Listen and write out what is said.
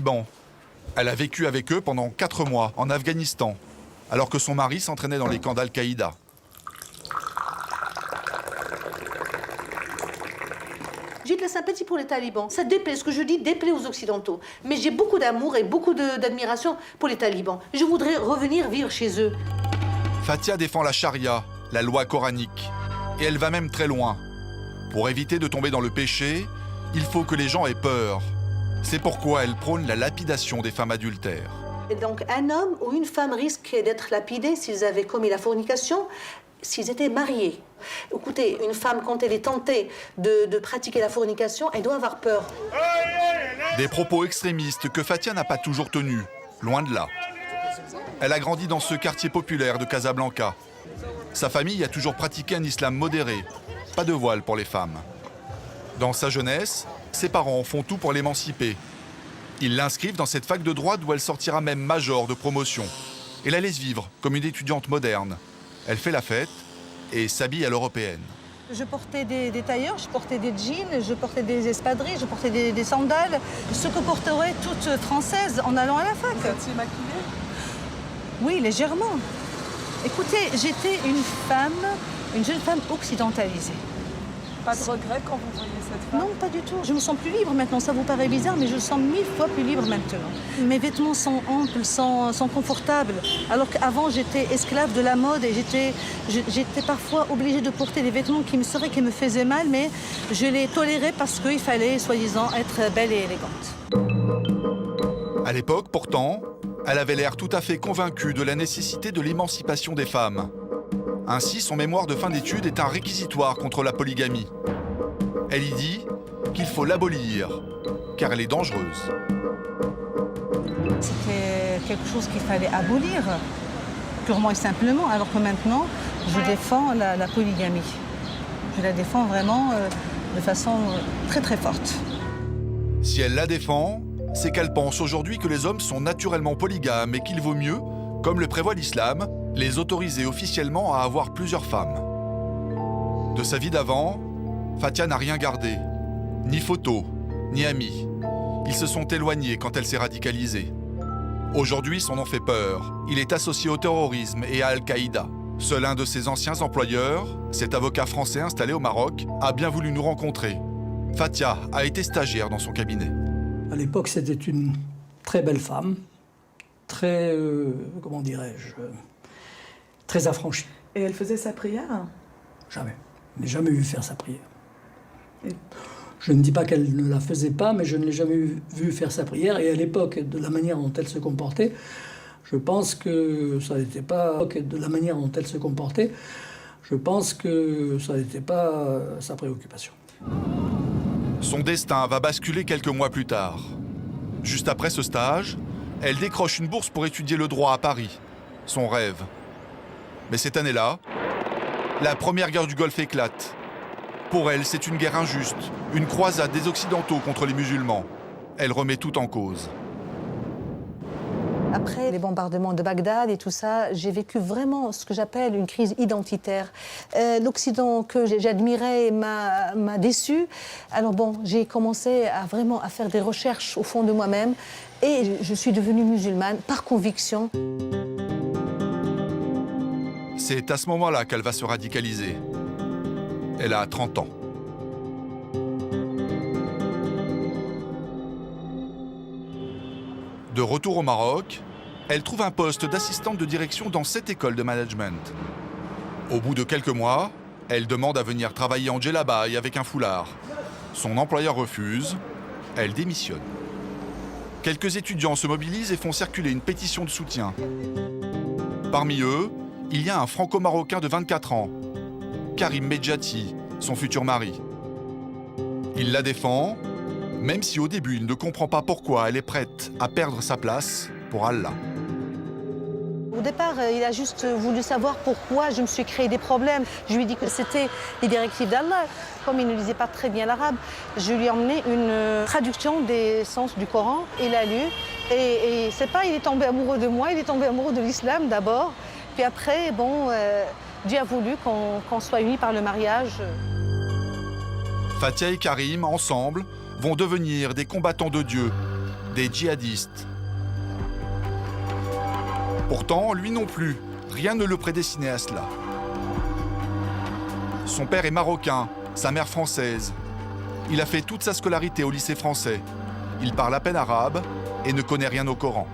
talibans. Elle a vécu avec eux pendant 4 mois en Afghanistan, alors que son mari s'entraînait dans les camps d'Al-Qaïda. J'ai de la sympathie pour les talibans. Ça déplaît, ce que je dis déplaît aux Occidentaux. Mais j'ai beaucoup d'amour et beaucoup d'admiration pour les talibans. Je voudrais revenir vivre chez eux. Fatia défend la charia, la loi coranique. Et elle va même très loin. Pour éviter de tomber dans le péché, il faut que les gens aient peur. C'est pourquoi elle prône la lapidation des femmes adultères. Et donc un homme ou une femme risque d'être lapidé s'ils avaient commis la fornication, s'ils étaient mariés. Écoutez, une femme, quand elle est tentée de pratiquer la fornication, elle doit avoir peur. Des propos extrémistes que Fatia n'a pas toujours tenus, loin de là. Elle a grandi dans ce quartier populaire de Casablanca. Sa famille a toujours pratiqué un islam modéré, pas de voile pour les femmes. Dans sa jeunesse, ses parents font tout pour l'émanciper. Ils l'inscrivent dans cette fac de droit d'où elle sortira même major de promotion et la laisse vivre comme une étudiante moderne. Elle fait la fête et s'habille à l'européenne. Je portais des tailleurs, je portais des jeans, je portais des espadrilles, je portais des sandales. Ce que porterait toute Française en allant à la fac. Vous étiez maquillée? Oui, légèrement. Écoutez, j'étais une jeune femme occidentalisée. Pas de regret quand vous voyez cette femme? Non, pas du tout. Je me sens plus libre maintenant. Ça vous paraît bizarre, mais je me sens 1000 fois plus libre maintenant. Mes vêtements sont amples, sont confortables. Alors qu'avant, j'étais esclave de la mode et j'étais parfois obligée de porter des vêtements qui me faisaient mal, mais je les tolérais parce qu'il fallait, soi-disant, être belle et élégante. À l'époque, pourtant, elle avait l'air tout à fait convaincue de la nécessité de l'émancipation des femmes. Ainsi, son mémoire de fin d'études est un réquisitoire contre la polygamie. Elle y dit qu'il faut l'abolir, car elle est dangereuse. C'était quelque chose qu'il fallait abolir, purement et simplement, alors que maintenant, je défends la polygamie. Je la défends vraiment de façon très très forte. Si elle la défend, c'est qu'elle pense aujourd'hui que les hommes sont naturellement polygames et qu'il vaut mieux, comme le prévoit l'islam, les autoriser officiellement à avoir plusieurs femmes. De sa vie d'avant, Fatia n'a rien gardé, ni photos, ni amis. Ils se sont éloignés quand elle s'est radicalisée. Aujourd'hui, son nom fait peur. Il est associé au terrorisme et à Al-Qaïda. Seul un de ses anciens employeurs, cet avocat français installé au Maroc, a bien voulu nous rencontrer. Fatia a été stagiaire dans son cabinet. À l'époque, c'était une très belle femme, très, comment dirais-je, très affranchie. Et elle faisait sa prière? Jamais. Je n'ai jamais vu faire sa prière. Et... Je ne dis pas qu'elle ne la faisait pas, mais je ne l'ai jamais vu faire sa prière. Et à l'époque, de la manière dont elle se comportait, je pense que ça n'était pas... De la manière dont elle se comportait, je pense que ça n'était pas sa préoccupation. Son destin va basculer quelques mois plus tard. Juste après ce stage, elle décroche une bourse pour étudier le droit à Paris. Son rêve. Mais cette année-là, la première guerre du Golfe éclate. Pour elle, c'est une guerre injuste, une croisade des Occidentaux contre les musulmans. Elle remet tout en cause. Après les bombardements de Bagdad et tout ça, j'ai vécu vraiment ce que j'appelle une crise identitaire. L'Occident que j'admirais m'a déçue. Alors bon, j'ai commencé à vraiment faire des recherches au fond de moi-même et je suis devenue musulmane par conviction. C'est à ce moment-là qu'elle va se radicaliser. Elle a 30 ans. De retour au Maroc, elle trouve un poste d'assistante de direction dans cette école de management. Au bout de quelques mois, elle demande à venir travailler en djellaba et avec un foulard. Son employeur refuse, elle démissionne. Quelques étudiants se mobilisent et font circuler une pétition de soutien. Parmi eux, il y a un franco-marocain de 24 ans, Karim Medjati, son futur mari. Il la défend, même si au début il ne comprend pas pourquoi elle est prête à perdre sa place pour Allah. Au départ, il a juste voulu savoir pourquoi je me suis créé des problèmes. Je lui ai dit que c'était les directives d'Allah. Comme il ne lisait pas très bien l'arabe, je lui ai emmené une traduction des sens du Coran. Il a lu et c'est pas il est tombé amoureux de moi, il est tombé amoureux de l'islam d'abord. Puis après, bon, Dieu a voulu qu'on soit unis par le mariage. Fatia et Karim, ensemble, vont devenir des combattants de Dieu. des djihadistes. Pourtant, lui non plus, rien ne le prédestinait à cela. Son père est marocain, sa mère française. Il a fait toute sa scolarité au lycée français. Il parle à peine arabe et ne connaît rien au Coran.